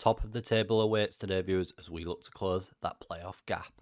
Top of the table awaits today, viewers, as we look to close that playoff gap.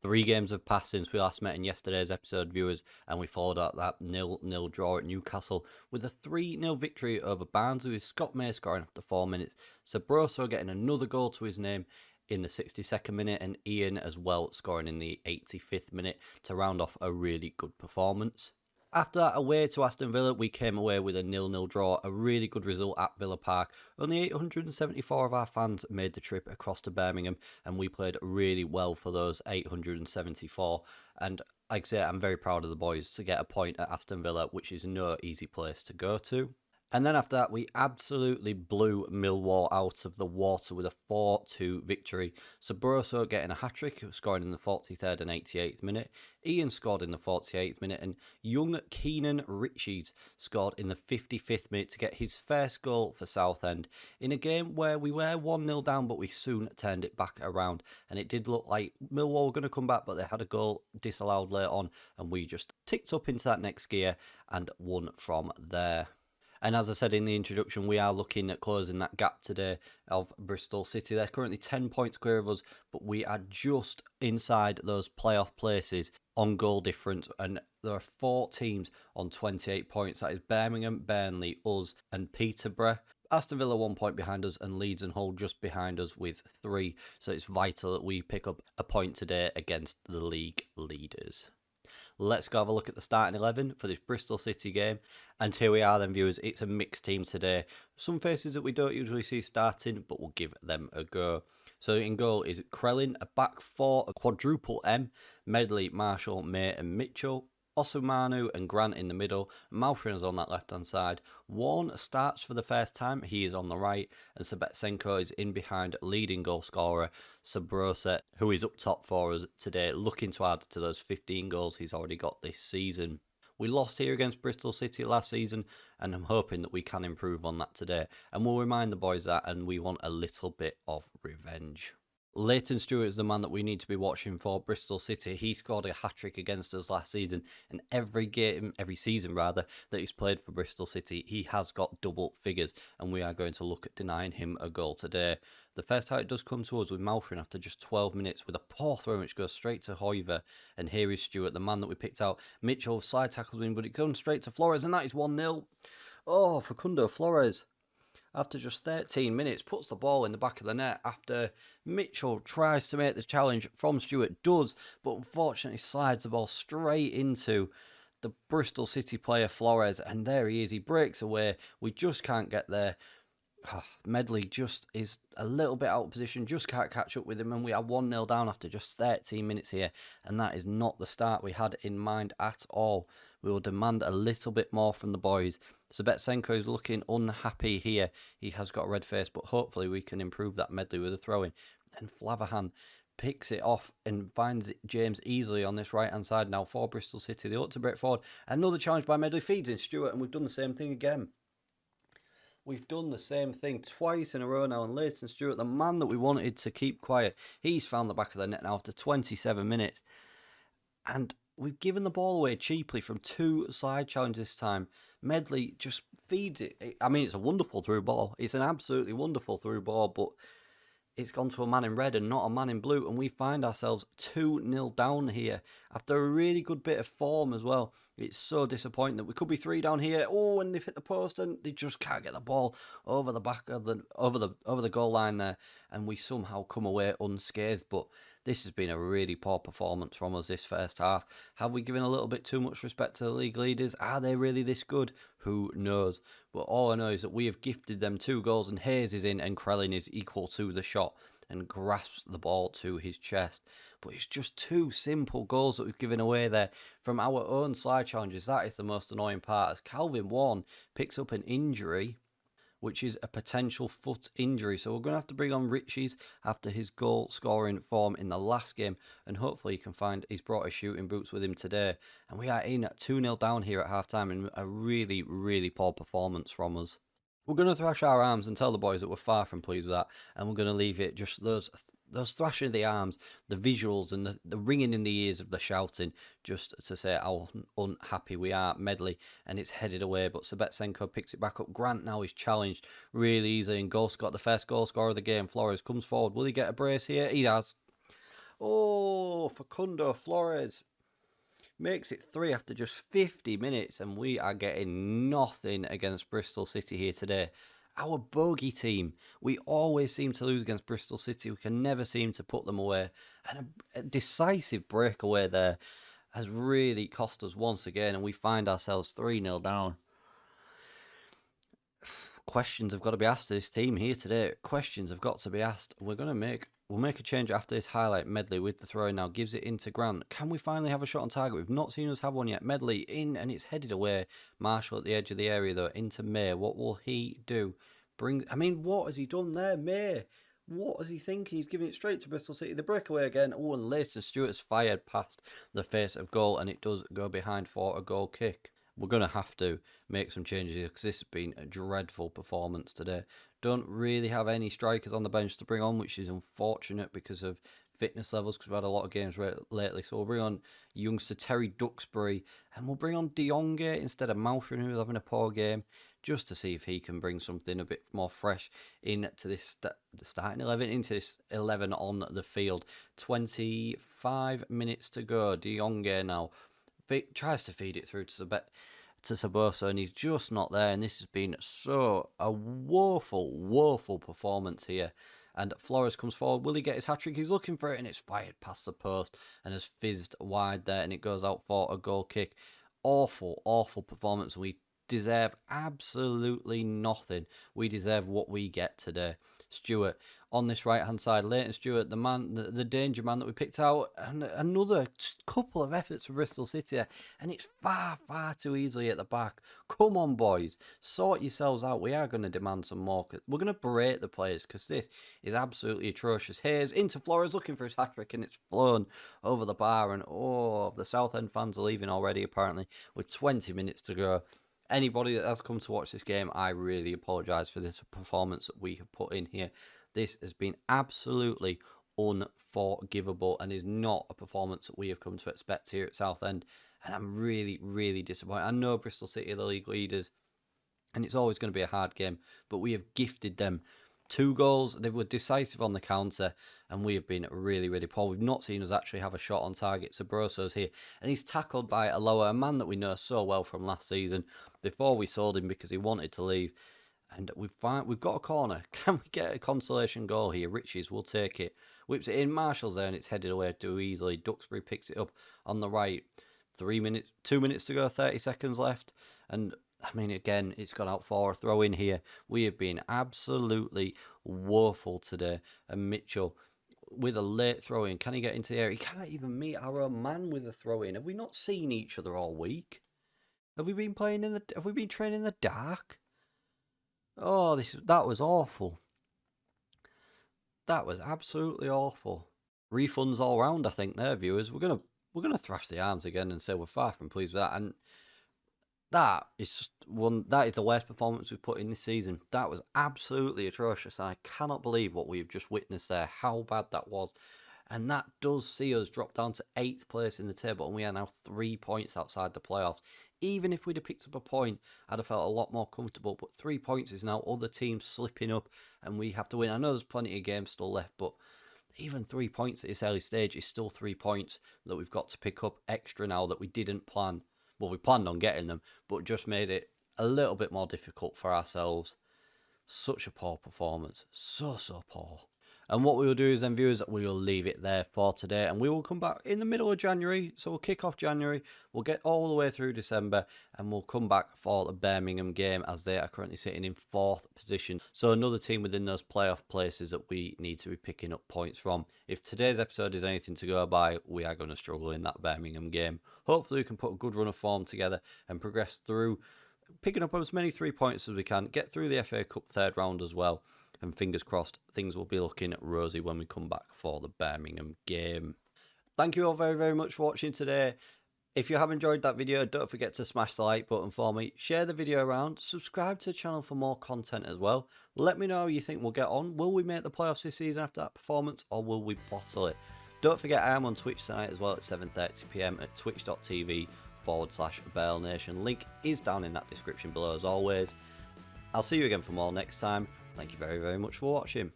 3 games have passed since we last met in yesterday's episode, viewers, and we followed up that 0-0 draw at Newcastle with a 3-0 victory over Barnsley, with Scott May scoring after 4 minutes, Sabroso getting another goal to his name in the 62nd minute, and Ian as well scoring in the 85th minute to round off a really good performance. After that, away to Aston Villa, we came away with a 0-0 draw, a really good result at Villa Park. Only 874 of our fans made the trip across to Birmingham, and we played really well for those 874. And like I say, I'm very proud of the boys to get a point at Aston Villa, which is no easy place to go to. And then after that, we absolutely blew Millwall out of the water with a 4-2 victory. Sabroso getting a hat-trick, scoring in the 43rd and 88th minute. Ian scored in the 48th minute, and young Keenan Richards scored in the 55th minute to get his first goal for Southend in a game where we were 1-0 down, but we soon turned it back around. And it did look like Millwall were going to come back, but they had a goal disallowed later on, and we just ticked up into that next gear and won from there. And as I said in the introduction, we are looking at closing that gap today of Bristol City. They're currently 10 points clear of us, but we are just inside those playoff places on goal difference. And there are 4 teams on 28 points. That is Birmingham, Burnley, us and Peterborough. Aston Villa 1 point behind us, and Leeds and Hull just behind us with 3. So it's vital that we pick up a point today against the league leaders. Let's go have a look at the starting 11 for this Bristol City game. And here we are then, viewers. It's a mixed team today. Some faces that we don't usually see starting, but we'll give them a go. So in goal is Krellin, a back 4, a quadruple M, Medley, Marshall, May and Mitchell. Osumanu and Grant in the middle. Malfrin is on that left-hand side. Warren starts for the first time. He is on the right. And Sabetsenko is in behind leading goal scorer Sabrosa, who is up top for us today, looking to add to those 15 goals he's already got this season. We lost here against Bristol City last season, and I'm hoping that we can improve on that today. And we'll remind the boys that, and we want a little bit of revenge. Leighton Stewart is the man that we need to be watching for Bristol City. He scored a hat-trick against us last season, and every season that he's played for Bristol City, he has got double figures, and we are going to look at denying him a goal today. The first time it does come to us with Malfrin after just 12 minutes with a poor throw which goes straight to Hoiver, and here is Stewart, the man that we picked out. Mitchell slide tackles him, but it comes straight to Flores, and that is 1-0. Oh, Facundo Flores, after just 13 minutes, puts the ball in the back of the net after Mitchell tries to make the challenge from Stewart, does, but unfortunately slides the ball straight into the Bristol City player Flores, and there he is. He breaks away. We just can't get there. Medley just is a little bit out of position, just can't catch up with him, and we are 1-0 down after just 13 minutes here, and that is not the start we had in mind at all. We will demand a little bit more from the boys. Sabetsenko is looking unhappy here. He has got a red face, but hopefully we can improve that Medley with a throw-in. And Flavahan picks it off and finds James easily on this right-hand side now for Bristol City. They ought to break forward. Another challenge by Medley, feeds in Stewart, and we've done the same thing again. We've done the same thing twice in a row now, and Leighton Stewart, the man that we wanted to keep quiet, he's found the back of the net now after 27 minutes. And we've given the ball away cheaply from 2 side challenges this time. Medley just feeds it. I mean, it's a wonderful through ball. It's an absolutely wonderful through ball, but it's gone to a man in red and not a man in blue, and we find ourselves 2-0 down here after a really good bit of form as well. It's so disappointing that we could be 3 down here. Oh, and they've hit the post and they just can't get the ball over the back of over the goal line there, and we somehow come away unscathed. But this has been a really poor performance from us this first half. Have we given a little bit too much respect to the league leaders? Are they really this good? Who knows? But all I know is that we have gifted them 2 goals, and Hayes is in and Krellin is equal to the shot and grasps the ball to his chest. But it's just 2 simple goals that we've given away there from our own side challenges. That is the most annoying part, as Calvin Warren picks up an injury, which is a potential foot injury. So we're going to have to bring on Richies after his goal scoring form in the last game, and hopefully he's brought his shooting boots with him today. And we are in at 2-0 down here at half-time, and a really, really poor performance from us. We're going to thrash our arms and tell the boys that we're far from pleased with that, and we're going to leave it just those those thrashing of the arms, the visuals, and the ringing in the ears of the shouting, just to say how unhappy we are. Medley, and it's headed away, but Sabetsenko picks it back up. Grant now is challenged really easily, and goal got the first goal scorer of the game. Flores comes forward. Will he get a brace here? He has. Oh, Facundo Flores makes it 3 after just 50 minutes, and we are getting nothing against Bristol City here today. Our bogey team, we always seem to lose against Bristol City. We can never seem to put them away. And a decisive breakaway there has really cost us once again, and we find ourselves 3-0 down. Questions have got to be asked to this team here today. Questions have got to be asked. We'll make a change after this highlight. Medley with the throw now gives it into Grant. Can we finally have a shot on target? We've not seen us have one yet. Medley in, and it's headed away. Marshall at the edge of the area though, into May. What will he do? What has he done there, May? What is he thinking? He's giving it straight to Bristol City. The breakaway again. Oh, and Leighton Stewart's fired past the face of goal, and it does go behind for a goal kick. We're going to have to make some changes here because this has been a dreadful performance today. Don't really have any strikers on the bench to bring on, which is unfortunate because of fitness levels, because we've had a lot of games lately. So we'll bring on youngster Terry Duxbury, and we'll bring on De Jonge instead of Malfrin, who's having a poor game, just to see if he can bring something a bit more fresh into this starting 11, into this 11 on the field. 25 minutes to go. De Jonge now tries to feed it through to Saboso, and he's just not there. And this has been a woeful performance here. And Flores comes forward. Will he get his hat-trick? He's looking for it, and it's fired past the post and has fizzed wide there, and it goes out for a goal kick. Awful performance. We deserve absolutely nothing. We deserve what we get today. Stewart on this right-hand side. Leighton Stewart, the man, the danger man that we picked out. And another couple of efforts for Bristol City. And it's far too easily at the back. Come on, boys. Sort yourselves out. We are going to demand some more. We're going to berate the players because this is absolutely atrocious. Hayes into Flores looking for his hat-trick, and it's flown over the bar. And, the Southend fans are leaving already, apparently, with 20 minutes to go. Anybody that has come to watch this game, I really apologise for this performance that we have put in here. This has been absolutely unforgivable and is not a performance that we have come to expect here at Southend. And I'm really disappointed. I know Bristol City are the league leaders, and it's always going to be a hard game, but we have gifted them 2 goals. They were decisive on the counter, and we have been really poor. We've not seen us actually have a shot on target. Sabroso's here, and he's tackled by a man that we know so well from last season before we sold him because he wanted to leave. And we've got a corner. Can we get a consolation goal here? Riches will take it. Whips it in. Marshall's there, and it's headed away too easily. Duxbury picks it up on the right. 2 minutes to go, 30 seconds left. And again, it's gone out for a throw in here. We have been absolutely woeful today. And Mitchell with a late throw in. Can he get into the area? He can't even meet our own man with a throw in. Have we not seen each other all week? Have we been training in the dark? Oh, that was awful. That was absolutely awful. Refunds all round, I think, there, viewers. We're gonna thrash the arms again and say we're far from pleased with that. And that is the worst performance we've put in this season. That was absolutely atrocious. I cannot believe what we've just witnessed there, how bad that was. And that does see us drop down to 8th place in the table, and we are now 3 points outside the playoffs. Even if we'd have picked up a point, I'd have felt a lot more comfortable. But 3 points is now other teams slipping up, and we have to win. I know there's plenty of games still left, but even 3 points at this early stage is still 3 points that we've got to pick up extra now that we didn't plan. Well, we planned on getting them, but just made it a little bit more difficult for ourselves. Such a poor performance. So poor. And what we will do is then, viewers, we will leave it there for today, and we will come back in the middle of January. So we'll kick off January, we'll get all the way through December, and we'll come back for the Birmingham game as they are currently sitting in 4th position. So another team within those playoff places that we need to be picking up points from. If today's episode is anything to go by, we are going to struggle in that Birmingham game. Hopefully we can put a good run of form together and progress through, picking up as many 3 points as we can, get through the FA Cup 3rd round as well. And fingers crossed, things will be looking rosy when we come back for the Birmingham game. Thank you all very much for watching today. If you have enjoyed that video, don't forget to smash the like button for me, share the video around, subscribe to the channel for more content as well. Let me know how you think we'll get on. Will we make the playoffs this season after that performance, or will we bottle it? Don't forget I am on Twitch tonight as well at 7:30 PM at twitch.tv/Bearlenation. Link is down in that description below as always. I'll see you again for more next time. Thank you very, very much for watching.